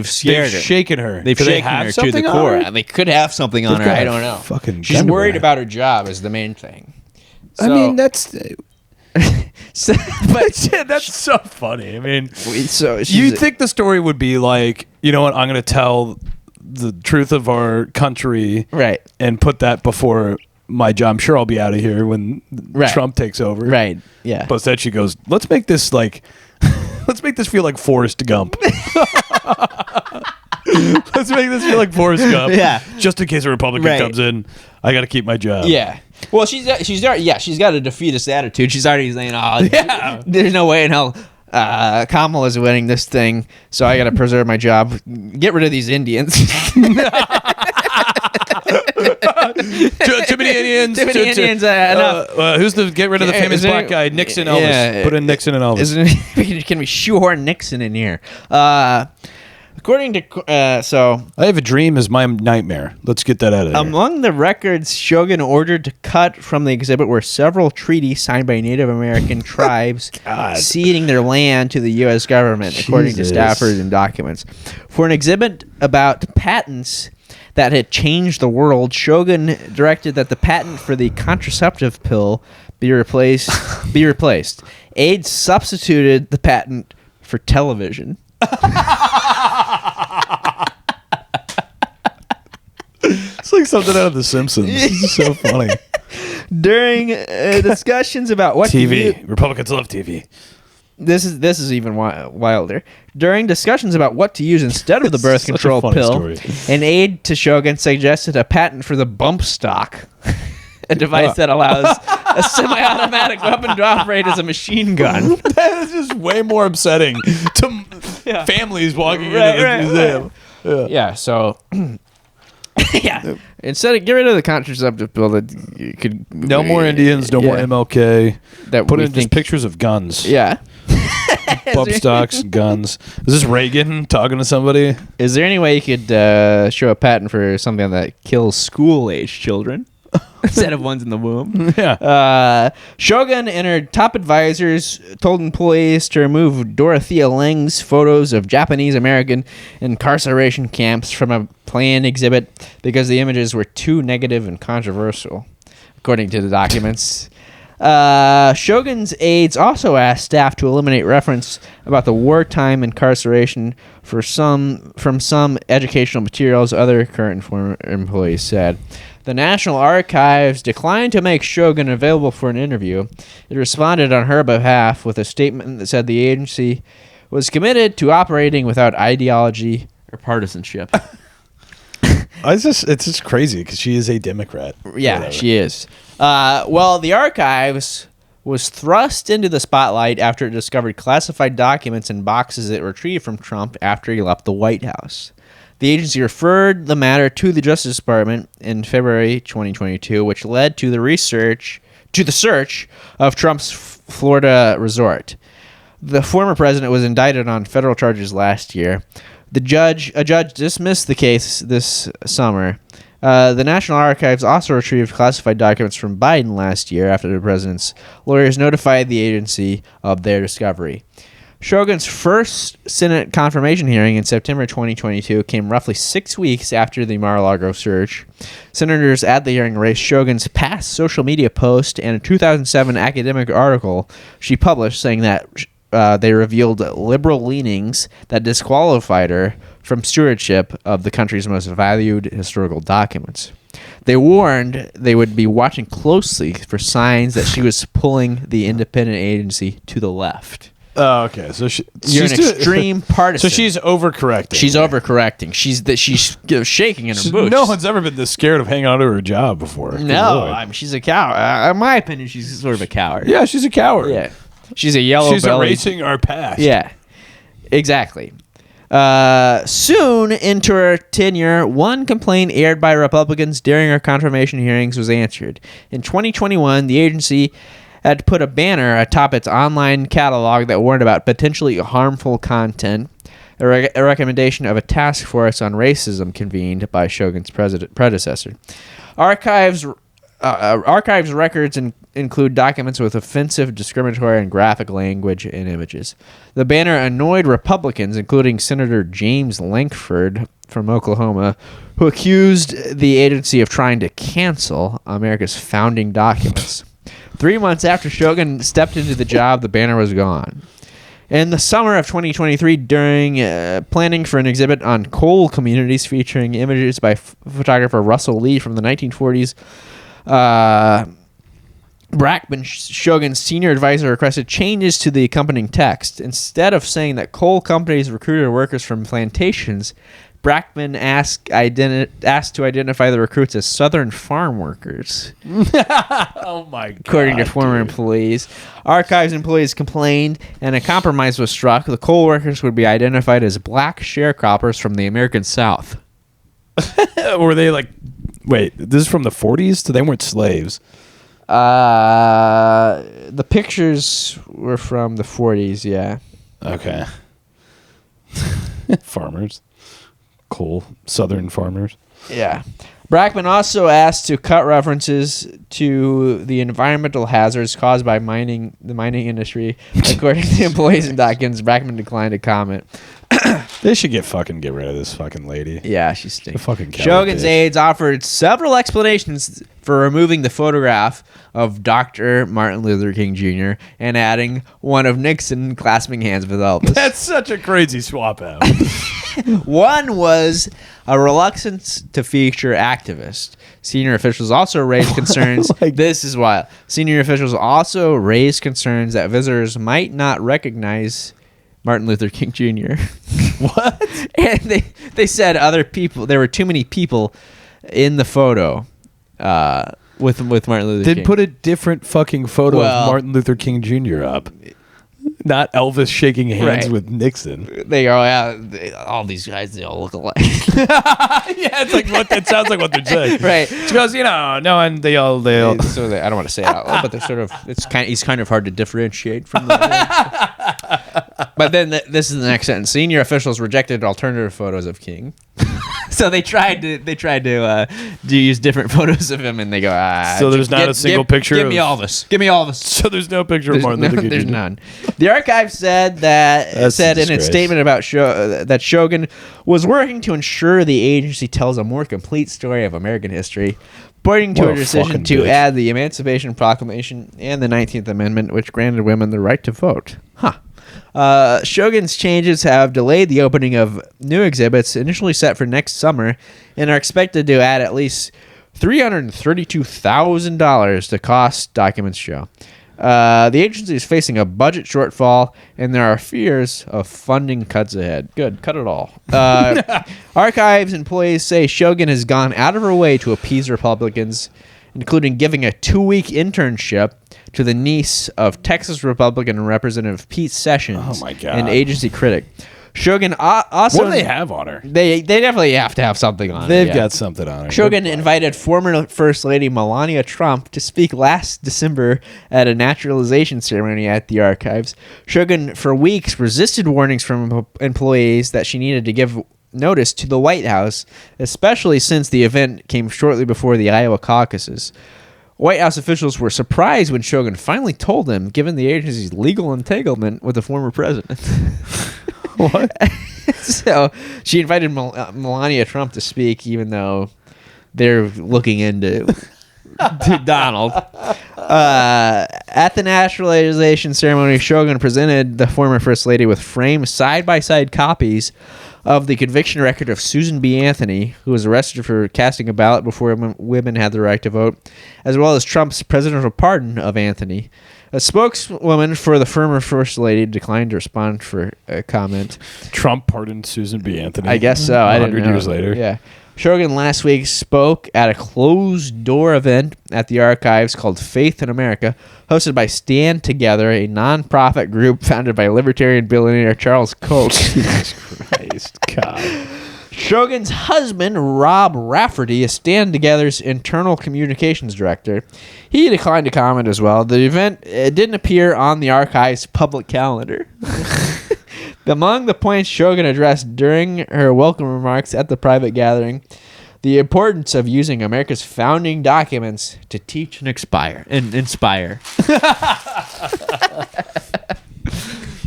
scared her. Shaken her. They've shaken her to the core. They could have something on her. I don't know. Fucking She's worried about her job is the main thing. So, I mean, that's. but yeah, that's so funny. I mean, so you'd think the story would be like, you know what? I'm going to tell the truth of our country, right, and put that before my job. I'm sure I'll be out of here when Trump takes over, right? Yeah. But instead, she goes, "Let's make this like, let's make this feel like Forrest Gump." Let's make this feel like Forrest Gump. Yeah. Just in case a Republican comes in, I got to keep my job. Yeah. Well, she's got a defeatist attitude. She's already saying, "Oh, there's no way in hell Kamala's winning this thing, so I got to preserve my job. Get rid of these Indians." Too many Indians. Enough. Who's the get rid of the famous black guy? Nixon, Elvis. Yeah, put in Nixon and Elvis. Can we shoehorn Nixon in here? According to I have a dream is my nightmare. Let's get that out of there. Among the records Shogun ordered to cut from the exhibit were several treaties signed by Native American tribes ceding their land to the U.S. government, according to staffers and documents. For an exhibit about patents that had changed the world, Shogun directed that the patent for the contraceptive pill be replaced. Aides substituted the patent for television. It's like something out of The Simpsons. It's so funny. During discussions about what TV, Republicans love TV. This is even wilder. During discussions about what to use instead of the birth control pill, an aide to Shogun suggested a patent for the bump stock, a device that allows a semi-automatic weapon to operate as a machine gun. That is just way more upsetting to families walking into the museum. Yeah, so... yeah. Instead of get rid of the contraceptive pill that you could... No more Indians, no more MLK. That put in just pictures of guns. Yeah. Bump stocks, guns. Is this Reagan talking to somebody? Is there any way you could show a patent for something that kills school-age children instead of ones in the womb? Yeah. Shogun and her top advisors told employees to remove Dorothea Lange's photos of Japanese American incarceration camps from a planned exhibit because the images were too negative and controversial, according to the documents. Shogun's aides also asked staff to eliminate reference about the wartime incarceration from some educational materials, other current and former employees said. The National Archives declined to make Shogun available for an interview. It responded on her behalf with a statement that said the agency was committed to operating without ideology or partisanship. It's just crazy because she is a Democrat. Yeah, she is. Well, the Archives was thrust into the spotlight after it discovered classified documents in boxes it retrieved from Trump after he left the White House. The agency referred the matter to the Justice Department in February 2022, which led to the search of Trump's Florida resort. The former president was indicted on federal charges last year. A judge dismissed the case this summer. The National Archives also retrieved classified documents from Biden last year after the president's lawyers notified the agency of their discovery. Shogun's first Senate confirmation hearing in September 2022 came roughly 6 weeks after the Mar-a-Lago search. Senators at the hearing raised Shogun's past social media post and a 2007 academic article she published saying that they revealed liberal leanings that disqualified her from stewardship of the country's most valued historical documents. They warned they would be watching closely for signs that she was pulling the independent agency to the left. Oh, okay. So you're an extreme partisan. So she's overcorrecting. She's overcorrecting. She's shaking in her boots. No one's ever been this scared of hanging on to her job before. No, I mean, she's a coward. In my opinion, she's sort of a coward. Yeah, she's a coward. Yeah, she's a yellow. She's erasing our past. Yeah, exactly. Soon into her tenure, one complaint aired by Republicans during her confirmation hearings was answered. In 2021, the agency had put a banner atop its online catalog that warned about potentially harmful content. a recommendation of a task force on racism convened by Shogun's predecessor. Archives records include documents with offensive, discriminatory, and graphic language and images. The banner annoyed Republicans, including Senator James Lankford from Oklahoma, who accused the agency of trying to cancel America's founding documents. 3 months after Shogun stepped into the job, the banner was gone. In the summer of 2023, during planning for an exhibit on coal communities featuring images by photographer Russell Lee from the 1940s, Brackman, Shogun's senior advisor, requested changes to the accompanying text. Instead of saying that coal companies recruited workers from plantations, Brackman asked to identify the recruits as Southern farm workers. Oh my God! According to former employees, Archives employees complained, and a compromise was struck. The coal workers would be identified as black sharecroppers from the American South. Were they like? Wait, this is from the 40s? So they weren't slaves. The pictures were from the 40s. Yeah. Okay. Farmers. Coal, Southern farmers. Yeah. Brackman also asked to cut references to the environmental hazards caused by the mining industry. According to the employees and documents, Brackman declined to comment. They should get rid of this fucking lady. Yeah, she stinks. Shogun's aides offered several explanations for removing the photograph of Dr. Martin Luther King Jr. and adding one of Nixon clasping hands with Elvis. That's such a crazy swap out. One was a reluctance to feature activists. Senior officials also raised concerns. This is wild. Senior officials also raised concerns that visitors might not recognize Martin Luther King Jr. What? And they said other people. There were too many people in the photo with Martin Luther King. Then put a different fucking photo of Martin Luther King Jr. up. Not Elvis shaking hands with Nixon. They go, yeah, all these guys, they all look alike. Yeah, it's like what that sounds like what they're saying. Right. She goes, no, and they all. So I don't want to say it out loud, but they're sort of. He's kind of hard to differentiate from the. But then this is the next sentence. Senior officials rejected alternative photos of King. So they tried to use different photos of him, and they go, so there's not a single picture. Give me all this. Give me all this. So there's no picture of Martin Luther King. There's none. The archive said in its statement about that Shogun was working to ensure the agency tells a more complete story of American history, pointing to a decision to add the Emancipation Proclamation and the 19th Amendment, which granted women the right to vote. Shogun's changes have delayed the opening of new exhibits initially set for next summer and are expected to add at least $332,000 to cost, documents show. The agency is facing a budget shortfall, and there are fears of funding cuts ahead. Good, cut it all. Archives employees say Shogun has gone out of her way to appease Republicans, including giving a 2-week internship to the niece of Texas Republican Representative Pete Sessions, oh my God, an agency critic. Shogun also... What do they have on her? They definitely have to have something on her. They've got something on her. Shogun invited former First Lady Melania Trump to speak last December at a naturalization ceremony at the archives. Shogun, for weeks, resisted warnings from employees that she needed to give notice to the White House, especially since the event came shortly before the Iowa caucuses. White House officials were surprised when Shogun finally told them, given the agency's legal entanglement with the former president. What? So she invited Melania Trump to speak, even though they're looking into Donald. At the naturalization ceremony, Shogun presented the former First Lady with framed side-by-side copies of the conviction record of Susan B. Anthony, who was arrested for casting a ballot before women had the right to vote, as well as Trump's presidential pardon of Anthony. A spokeswoman for the former First Lady declined to respond for a comment. Trump pardoned Susan B. Anthony. I guess so. 100 years later. Yeah. Shogun last week spoke at a closed-door event at the archives called Faith in America, hosted by Stand Together, a non-profit group founded by libertarian billionaire Charles Koch. Jesus Christ. God. Shogun's husband, Rob Rafferty, is Stand Together's internal communications director. He declined to comment as well. The event didn't appear on the archive's public calendar. Among the points Shogun addressed during her welcome remarks at the private gathering, the importance of using America's founding documents to teach and inspire.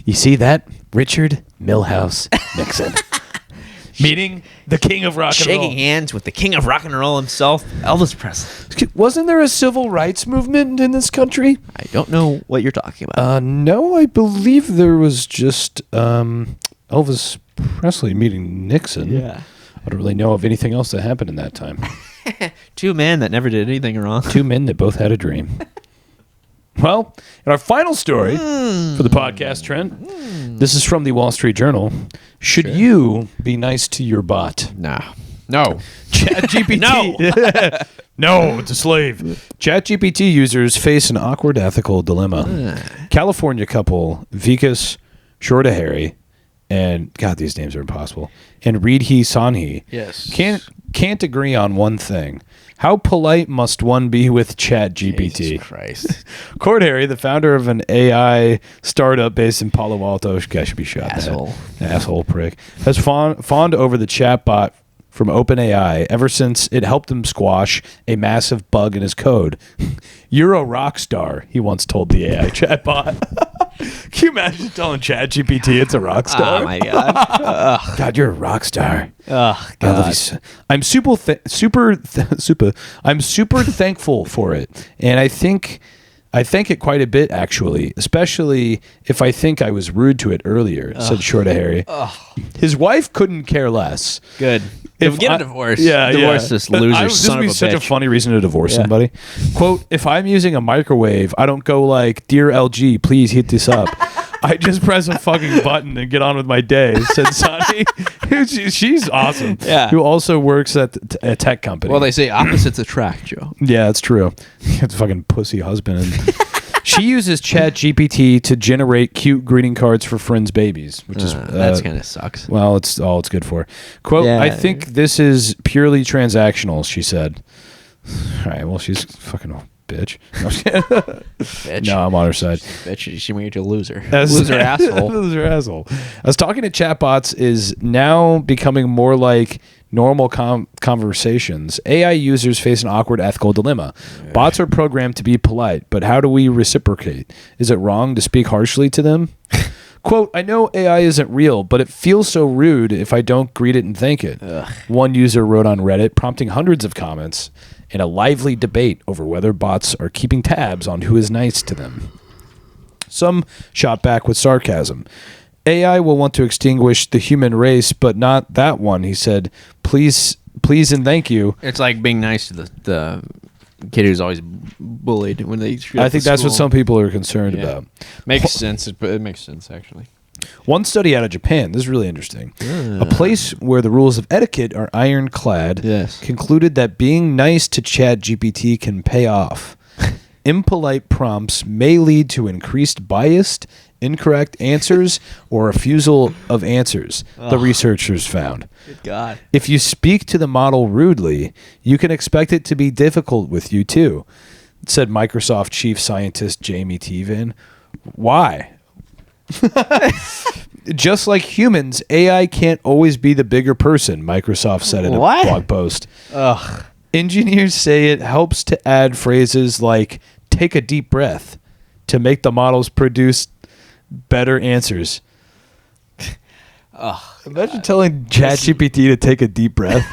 You see that? Richard Milhouse Nixon. Meeting the king of rock and roll. Shaking hands with the king of rock and roll himself, Elvis Presley. Wasn't there a civil rights movement in this country? I don't know what you're talking about. No, I believe there was just Elvis Presley meeting Nixon. Yeah. I don't really know of anything else that happened in that time. Two men that never did anything wrong. Two men that both had a dream. Well, in our final story for the podcast, Trent, this is from the Wall Street Journal. Should you be nice to your bot? No. ChatGPT. No. No, it's a slave. ChatGPT users face an awkward ethical dilemma. California couple Vikas Shortahari and God, these names are impossible. And Reedhi Sanhi can't agree on one thing. How polite must one be with ChatGPT? Jesus Christ. Shortahari, the founder of an AI startup based in Palo Alto, guy should be shot. Asshole prick. Has fawned over the chatbot from OpenAI ever since it helped him squash a massive bug in his code. You're a rock star, he once told the AI chatbot. Can you imagine telling ChatGPT it's a rock star? Oh my god. God, you're a rock star. Oh god. I'm super thankful for it, and I thank it quite a bit, actually, especially if I think I was rude to it earlier, said Shortahari. His wife couldn't care less. Good. If get a divorce. Divorce this loser son of a bitch. This would be such a funny reason to divorce somebody. Quote, if I'm using a microwave, I don't go like, dear LG, please heat this up. I just press a fucking button and get on with my day, said Sonny. She's awesome. Yeah. Who also works at a tech company. Well, they say opposites attract, Joe. Yeah, that's true. It's a fucking pussy husband. And she uses ChatGPT to generate cute greeting cards for friends' babies, which is that kind of sucks. Well, it's all it's good for. Quote, I think this is purely transactional, she said. All right, well, she's fucking a bitch. Bitch. No, I'm on her side. Bitch, she made you a loser. Loser asshole. Loser asshole. I was talking to chatbots is now becoming more like normal conversations. AI users face an awkward ethical dilemma. Bots are programmed to be polite, but how do we reciprocate? Is it wrong to speak harshly to them? Quote, I know AI isn't real, but it feels so rude if I don't greet it and thank it. One user wrote on Reddit, prompting hundreds of comments in a lively debate over whether bots are keeping tabs on who is nice to them. Some shot back with sarcasm. AI will want to extinguish the human race, but not that one, he said. Please and thank you. It's like being nice to the kid who's always bullied when they I think that's what some people are concerned about. Makes sense. It makes sense, actually. One study out of Japan, this is really interesting. A place where the rules of etiquette are ironclad concluded that being nice to ChatGPT can pay off. Impolite prompts may lead to increased biased, incorrect answers, or refusal of answers, the researchers found. Good God. If you speak to the model rudely, you can expect it to be difficult with you too, said Microsoft chief scientist Jamie Tevan. Why? Just like humans, AI can't always be the bigger person, Microsoft said in a blog post. Engineers say it helps to add phrases like take a deep breath to make the models produce better answers. Imagine telling ChatGPT to take a deep breath.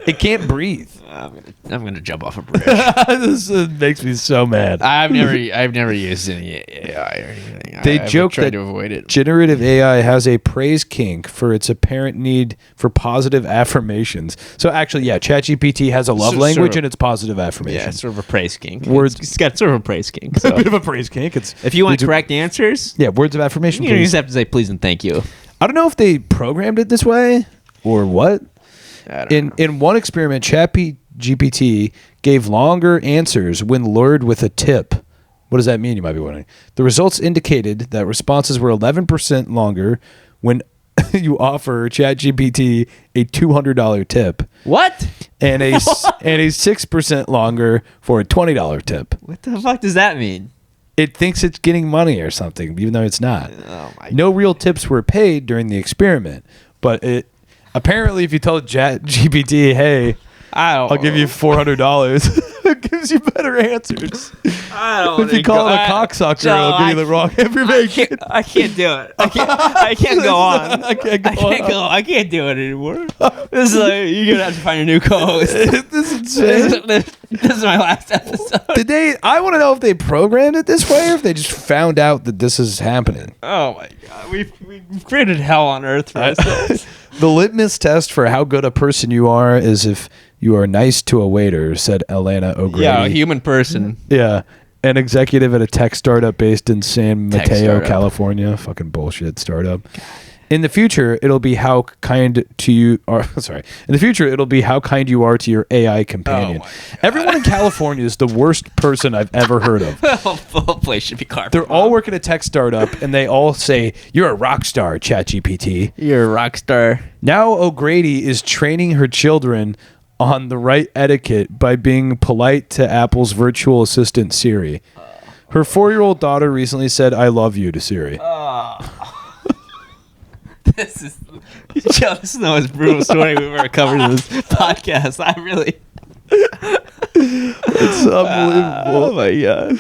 It can't breathe. I'm gonna jump off a bridge. This makes me so mad. I've never used any AI or anything. They joke that to avoid it. Generative AI has a praise kink for its apparent need for positive affirmations. So actually, ChatGPT has a love language and it's positive affirmations. Yeah, it's sort of a praise kink. Words. It's got sort of a praise kink. So. A bit of a praise kink. If you want correct answers, words of affirmation. You just have to say please and thank you. I don't know if they programmed it this way or what. In one experiment, ChatGPT gave longer answers when lured with a tip. What does that mean, you might be wondering? The results indicated that responses were 11% longer when you offer ChatGPT a $200 tip. What? And a 6% longer for a $20 tip. What the fuck does that mean? it thinks it's getting money or something, even though it's not. Oh my No real tips were paid during the experiment, but it apparently, if you tell ChatGPT, hey, I'll give you $400, it gives you better answers. I don't If you call it a cocksucker, it'll give you the wrong information. I can't do it. I can't go on. I can't go on. I can't do it anymore. This is like, you're gonna have to find a new co-host. This is insane. This is my last episode. I want to know if they programmed it this way or if they just found out that this is happening. Oh my god, we've created hell on earth for ourselves. The litmus test for how good a person you are is if you are nice to a waiter, said Elena O'Grady. Yeah, a human person. Yeah, an executive at a tech startup based in San Mateo, startup. California. Fucking bullshit startup. In the future, it'll be how kind to you are. Sorry. In the future, it'll be how kind you are to your AI companion. Everyone in California is the worst person I've ever heard of. The whole place should be carpet. They're all working at a tech startup, and they all say, "You're a rock star, ChatGPT." You're a rock star. Now O'Grady is training her children on the right etiquette by being polite to Apple's virtual assistant Siri. Her 4-year-old daughter recently said, "I love you" to Siri. This is the most brutal story we've ever covered in this podcast. It's unbelievable. Oh my god.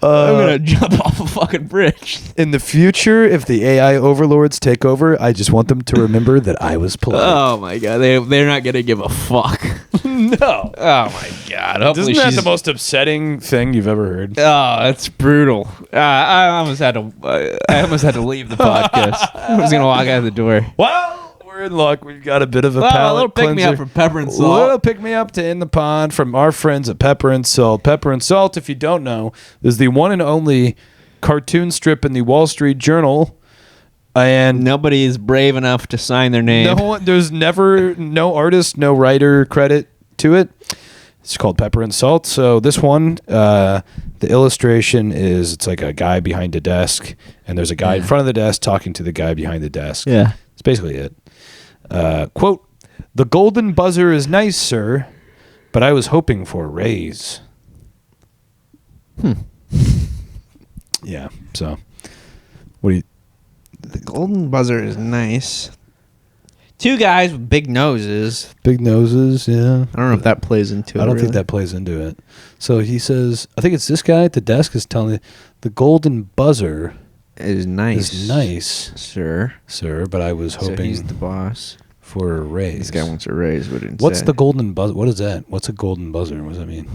I'm gonna jump off a fucking bridge. In the future, if the AI overlords take over, I just want them to remember that I was polite. Oh my god, they're not gonna give a fuck. No. Oh my god. Hopefully Isn't that she's the most upsetting thing you've ever heard? Oh, that's brutal. I almost had to leave the podcast. I was gonna walk out the door. Well, we're in luck. We've got a bit of a A palate little pick me up cleanser. from Pepper and A little Salt. pick me up to In the Pond from our friends at Pepper and Salt. Pepper and Salt, if you don't know, is the one and only cartoon strip in the Wall Street Journal. And Nobody is brave enough to sign their name. there's never no artist, no writer credit to it. It's called Pepper and Salt. So this one, the illustration is it's like a guy behind a desk, and there's a guy in front of the desk talking to the guy behind the desk. Yeah. It's basically it. Quote, "The golden buzzer is nice, sir, but I was hoping for a raise." Yeah, so what do you... The golden buzzer is nice. Two guys with big noses. Big noses, yeah. I don't know if that plays into it. I don't think really. that plays into it. So he says, I think it's this guy at the desk is telling you, the golden buzzer is nice. is nice, Sir, but I was so hoping he's the boss. for a raise. This guy wants a raise, but didn't What's say. the golden buzzer? What is that? What's a golden buzzer? What does that mean?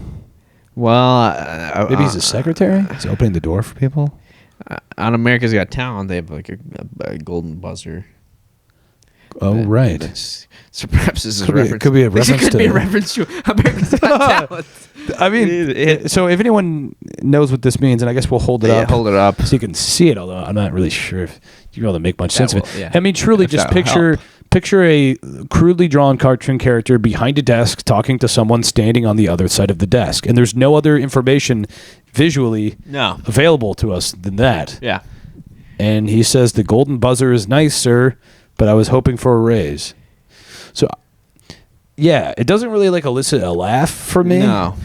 Well, Maybe he's a secretary? He's opening the door for people? on America's Got Talent, they have like a golden buzzer. Oh, right. So perhaps this is Could be- a reference. could be a reference This could be a to- reference to America's Got Talent. I mean, so if anyone knows what this means, and I guess we'll hold it Yeah, up. hold it up. So you can see it, although I'm not really sure if you're able to make much sense of it. will- yeah. I mean, truly, If just that will picture a crudely drawn cartoon character behind a desk talking to someone standing on the other side of the desk. And there's no other information visually No. available to us than that. Yeah. And he says, the golden buzzer is nice, sir, but I was hoping for a raise. So, yeah, it doesn't really like elicit a laugh for me. No.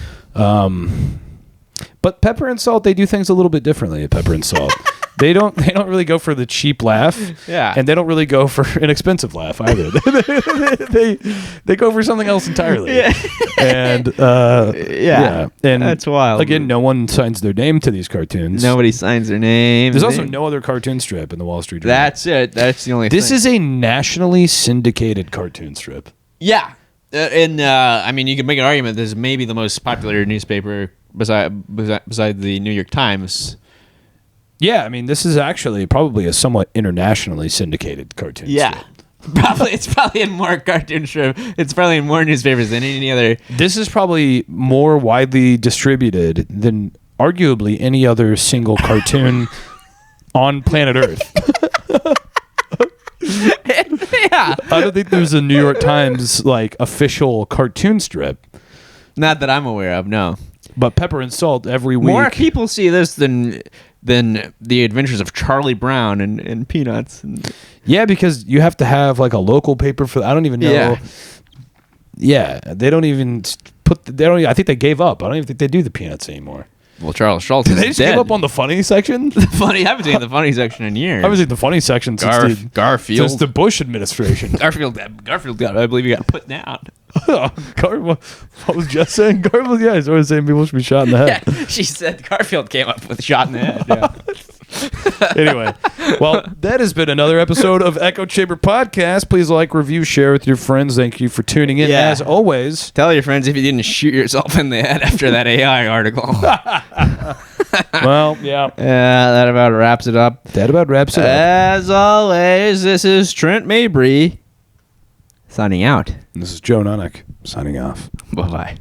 But Pepper and Salt, they do things a little bit differently at Pepper and Salt. They don't really go for the cheap laugh. Yeah. And they don't really go for an expensive laugh either. they go for something else entirely. Yeah. And Yeah. And That's wild. Again, no one signs their name to these cartoons. Nobody signs their name. There's also no other cartoon strip in the Wall Street Journal. That's it. That's the only This thing. is a nationally syndicated cartoon strip. Yeah. I mean, you could make an argument this is maybe the most popular newspaper beside the New York Times. Yeah, I mean, this is actually probably a somewhat internationally syndicated cartoon strip. It's probably in more cartoon strip. It's probably in more newspapers than any other. This is probably more widely distributed than arguably any other single cartoon on planet Earth. Yeah. I don't think there's a New York Times like official cartoon strip, Not that I'm aware of, no. but Pepper and Salt every week. More people see this than the Adventures of Charlie Brown and Peanuts. Yeah, because you have to have like a local paper for. I don't even know. Yeah. Yeah, they don't even I think they gave up. I don't even think they do the Peanuts anymore. Well, Charles Schultz Did is they just dead. give up on the funny section? Funny. I haven't seen the funny section in years. I haven't seen the funny section since Garfield. since the Bush administration. Garfield, I believe he got put down. What was Jess saying? Garfield, yeah, he's always saying people should be shot in the head. Yeah, she said Garfield came up with a shot in the head. Yeah. Anyway, well, that has been another episode of Echo Chamber Podcast. Please like, review, share with your friends. Thank you for tuning in. Yeah. As always, Tell your friends if you didn't shoot yourself in the head after that AI article. well, yeah. That about wraps it up. As always, this is Trent Mabry signing out. This is Joe Nunnink signing off. Bye-bye.